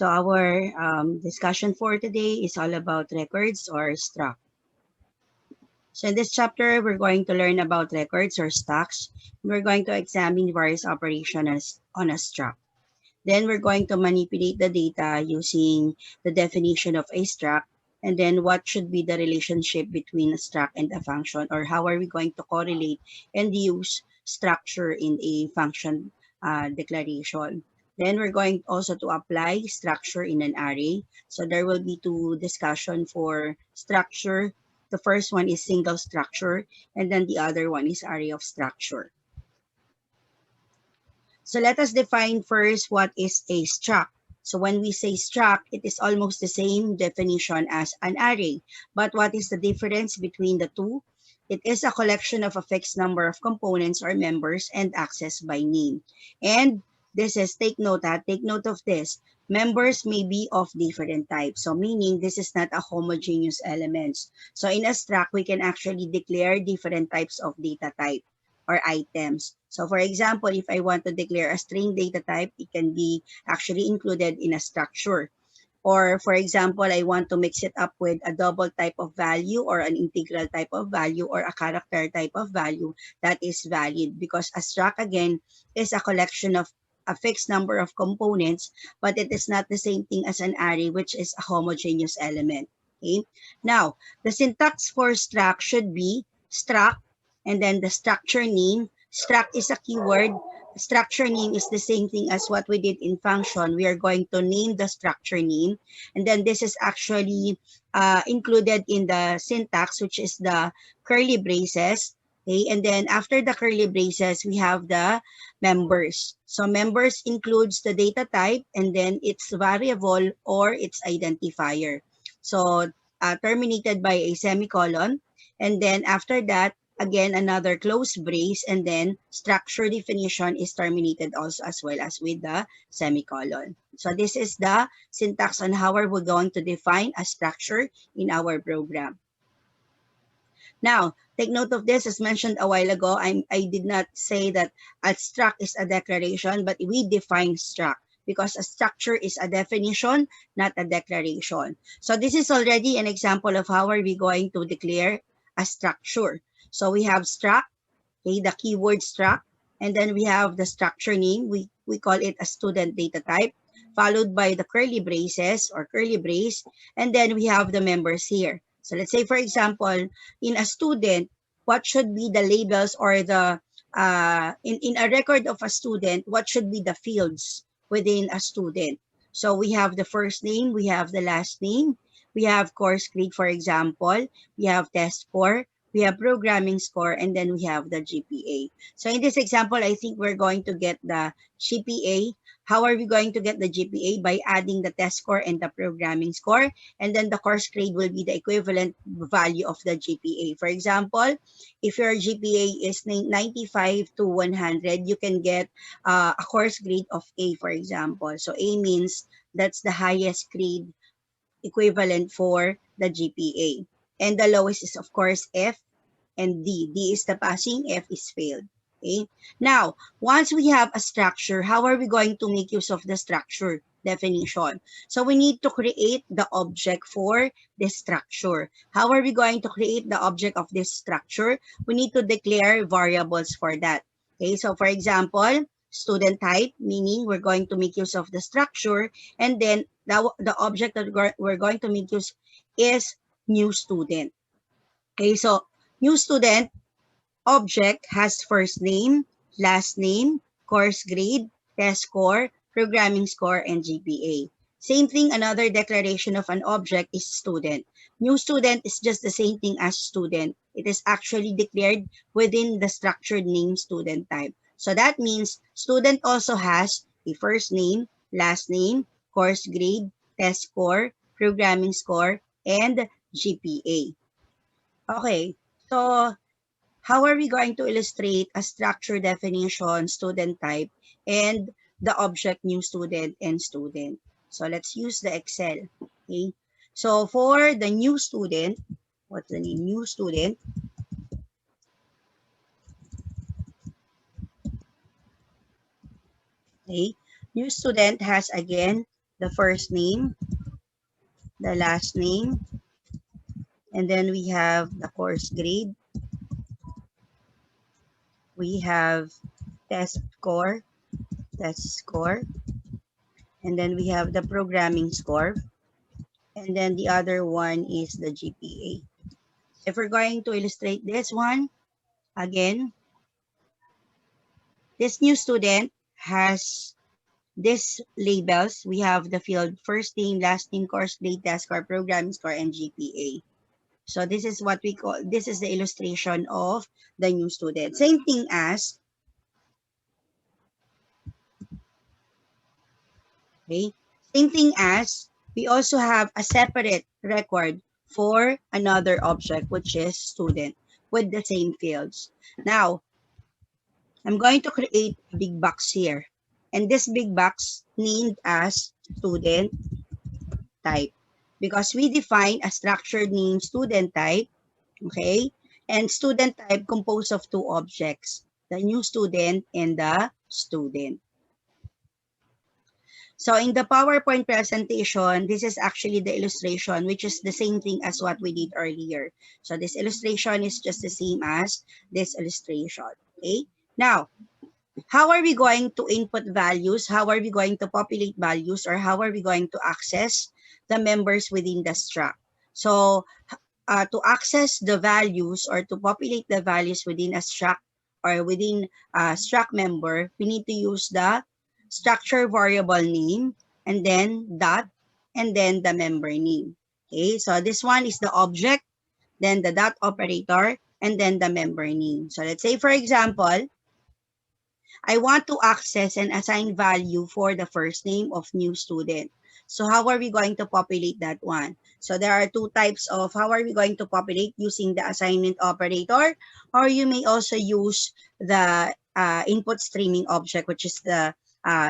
So our discussion for today is all about records or stock. So in this chapter, we're going to learn about records or stocks. We're going to examine various operations on a stock. Then we're going to manipulate the data using the definition of a struct, and then what should be the relationship between a struct and a function, or how are we going to correlate and use structure in a function declaration. Then we're going also to apply structure in an array. So there will be two discussion for structure. The first one is single structure, and then the other one is array of structure. So let us define first what is a struct. So when we say struct, it is almost the same definition as an array. But what is the difference between the two? It is a collection of a fixed number of components or members and accessed by name. And this is, take note of this. Members may be of different types. So meaning this is not a homogeneous elements. So in a struct, we can actually declare different types of data type or items. So for example, if I want to declare a string data type, it can be actually included in a structure. Or for example, I want to mix it up with a double type of value or an integral type of value or a character type of value, that is valid because a struct again is a collection of a fixed number of components, but it is not the same thing as an array, which is a homogeneous element. Okay. Now, the syntax for struct should be struct and then the structure name. Struct is a keyword. Structure name is the same thing as what we did in function. We are going to name the structure name. And then this is actually included in the syntax, which is the curly braces. Okay, and then after the curly braces, we have the members. So members includes the data type and then its variable or its identifier. So terminated by a semicolon. And then after that, again, another close brace, and then structure definition is terminated also as well as with the semicolon. So this is the syntax on how we're going to define a structure in our program. Now, take note of this, as mentioned a while ago, I did not say that a struct is a declaration, but we define struct because a structure is a definition, not a declaration. So this is already an example of how are we going to declare a structure. So we have struct, okay, the keyword struct, and then we have the structure name. We call it a student data type, followed by the curly braces or curly brace, and then we have the members here. So let's say, for example, in a student, what should be the labels or the, in a record of a student, what should be the fields within a student? So we have the first name, we have the last name, we have course grade, for example, we have test score, we have programming score, and then we have the GPA. So in this example, I think we're going to get the GPA. How are we going to get the GPA? By adding the test score and the programming score, and then the course grade will be the equivalent value of the GPA. For example, if your GPA is 95 to 100, you can get a course grade of A, for example. So A means that's the highest grade equivalent for the GPA. And the lowest is, of course, F and D. D is the passing, F is failed. Okay. Now, once we have a structure, how are we going to make use of the structure definition? So we need to create the object for this structure. How are we going to create the object of this structure? We need to declare variables for that. Okay. So for example, student type, meaning we're going to make use of the structure, and then the object that we're going to make use is new student. Okay, so new student object has first name, last name, course grade, test score, programming score, and GPA. Same thing, another declaration of an object is student. New student is just the same thing as student. It is actually declared within the structured name student type. So that means student also has a first name, last name, course grade, test score, programming score, and GPA. Okay, so how are we going to illustrate a structure definition, student type, and the object new student and student? So let's use the Excel. Okay. So for the new student, what's the name? New student. Okay. New student has again the first name, the last name, and then we have the course grade. We have test score, and then we have the programming score, and then the other one is the GPA. If we're going to illustrate this one, again, this new student has these labels. We have the field first name, last name, course grade, test score, programming score, and GPA. So this is what we call, this is the illustration of the new student. Same thing as, okay, same thing as, we also have a separate record for another object, which is student, with the same fields. Now, I'm going to create a big box here. And this big box named as student type, because we define a structured name student type, okay? And student type composed of two objects, the new student and the student. So in the PowerPoint presentation, this is actually the illustration, which is the same thing as what we did earlier. So this illustration is just the same as this illustration, okay? Now, how are we going to input values? How are we going to populate values? Or how are we going to access the members within the struct? So to access the values or to populate the values within a struct or within a struct member, we need to use the structure variable name and then dot and then the member name. Okay, so this one is the object, then the dot operator, and then the member name. So let's say, for example, I want to access and assign value for the first name of new student. So how are we going to populate that one? So there are two types of how are we going to populate using the assignment operator, or you may also use the input streaming object, which is the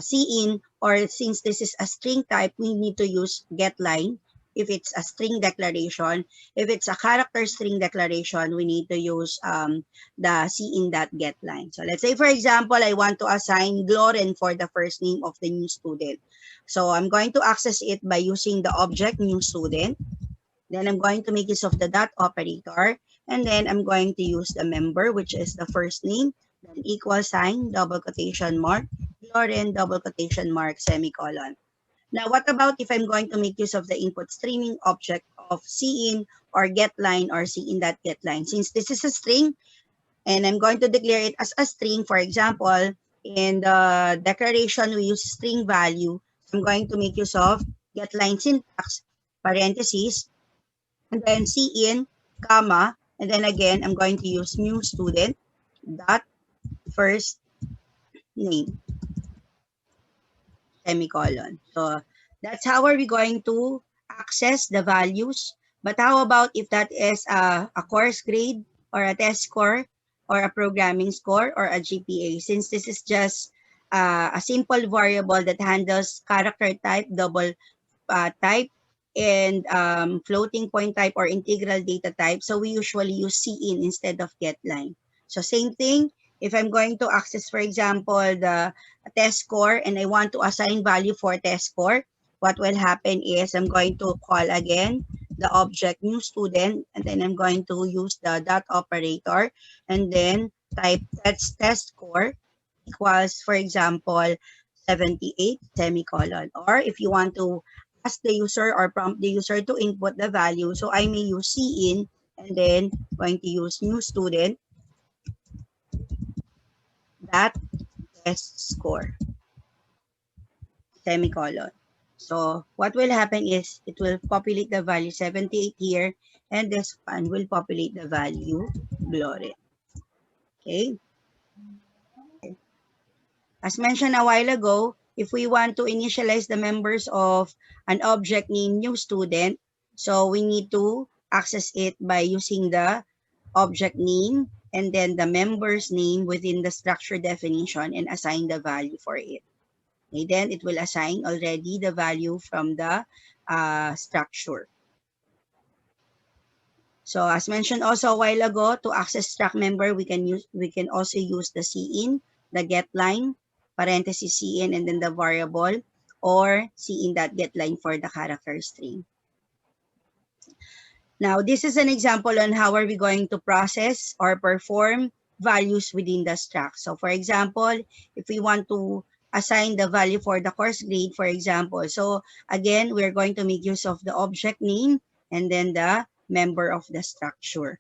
cin, or since this is a string type, we need to use getLine. If it's a string declaration, if it's a character string declaration, we need to use the cin.getLine. So let's say, for example, I want to assign Gloren for the first name of the new student. So I'm going to access it by using the object new student. Then I'm going to make use of the dot operator. And then I'm going to use the member, which is the first name, then equal sign, double quotation mark, Gloren, double quotation mark, semicolon. Now, what about if I'm going to make use of the input streaming object of cin or getLine or cin.getLine? Since this is a string and I'm going to declare it as a string, for example, in the declaration we use string value, so I'm going to make use of getLine syntax, parentheses, and then cin, comma, and then again, I'm going to use new student dot first name, semicolon. So that's how are we going to access the values. But how about if that is a course grade or a test score or a programming score or a GPA? Since this is just a simple variable that handles character type, double type, and floating point type or integral data type. So we usually use cin instead of getLine. So same thing, if I'm going to access, for example, the test score and I want to assign value for test score, what will happen is I'm going to call again the object new student, and then I'm going to use the dot operator and then type test score equals, for example, 78 semicolon. Or if you want to ask the user or prompt the user to input the value, so I may use cin and then going to use new student that test score, semicolon. So what will happen is it will populate the value 78 here, and this one will populate the value Glory. Okay. As mentioned a while ago, if we want to initialize the members of an object named new student, so we need to access it by using the object name and then the member's name within the structure definition and assign the value for it. Okay, then it will assign already the value from the structure. So as mentioned also a while ago, to access struct member, we can also use the cin, the getLine, parenthesis cin, and then the variable, or C in that get line for the character string. Now, this is an example on how are we going to process or perform values within the struct. So, for example, if we want to assign the value for the course grade, for example. So, again, we're going to make use of the object name and then the member of the structure.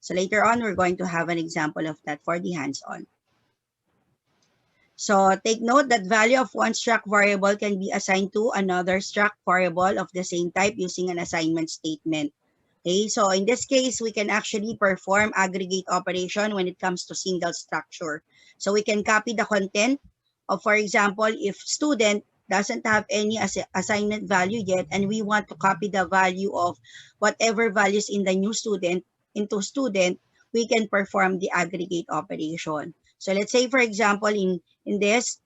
So, later on, we're going to have an example of that for the hands-on. So, take note that value of one struct variable can be assigned to another struct variable of the same type using an assignment statement. Okay, so in this case, we can actually perform aggregate operation when it comes to single structure. So we can copy the content of, for example, if student doesn't have any assignment value yet, and we want to copy the value of whatever values in the new student into student, we can perform the aggregate operation. So let's say, for example, in this,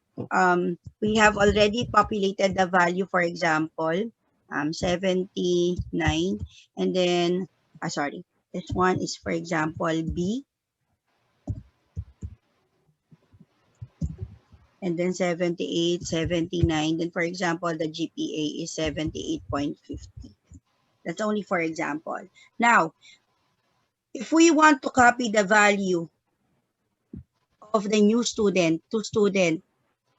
we have already populated the value, for example, 79, and then, sorry, this one is, for example, B, and then 78, 79, then, for example, the GPA is 78.50. That's only for example. Now, if we want to copy the value of the new student to student,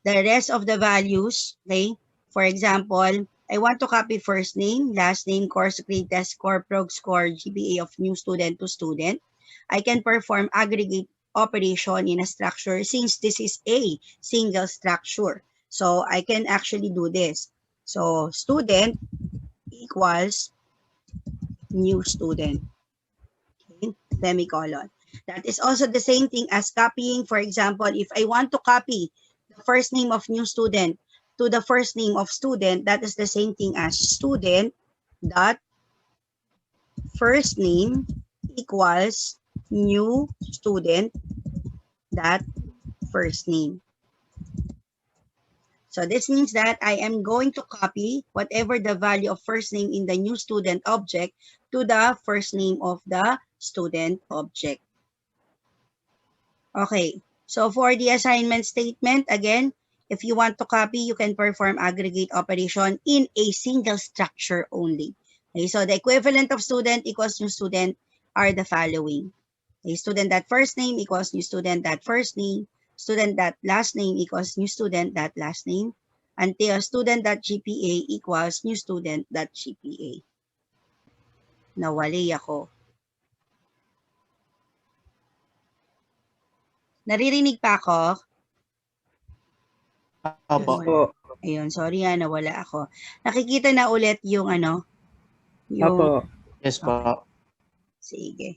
the rest of the values, okay, for example, I want to copy first name, last name, course grade, test score, prog score, GPA of new student to student. I can perform aggregate operation in a structure since this is a single structure. So I can actually do this. So student equals new student, okay, semicolon. That is also the same thing as copying. For example, if I want to copy the first name of new student to the first name of student, that is the same thing as student dot first name equals new student dot first name. So this means that I am going to copy whatever the value of first name in the new student object to the first name of the student object. Okay, so for the assignment statement, again, if you want to copy, you can perform aggregate operation in a single structure only. Okay, so the equivalent of student equals new student are the following. Okay, student that first name equals new student that first name, student that last name equals new student that last name, until student that GPA equals new student that GPA. Nawali ako. Naririnig pa ako? Opo. Ayun, sorry nawala ako. Nakikita na ulit yung yung... Opo. Yes po. Okay. Sige.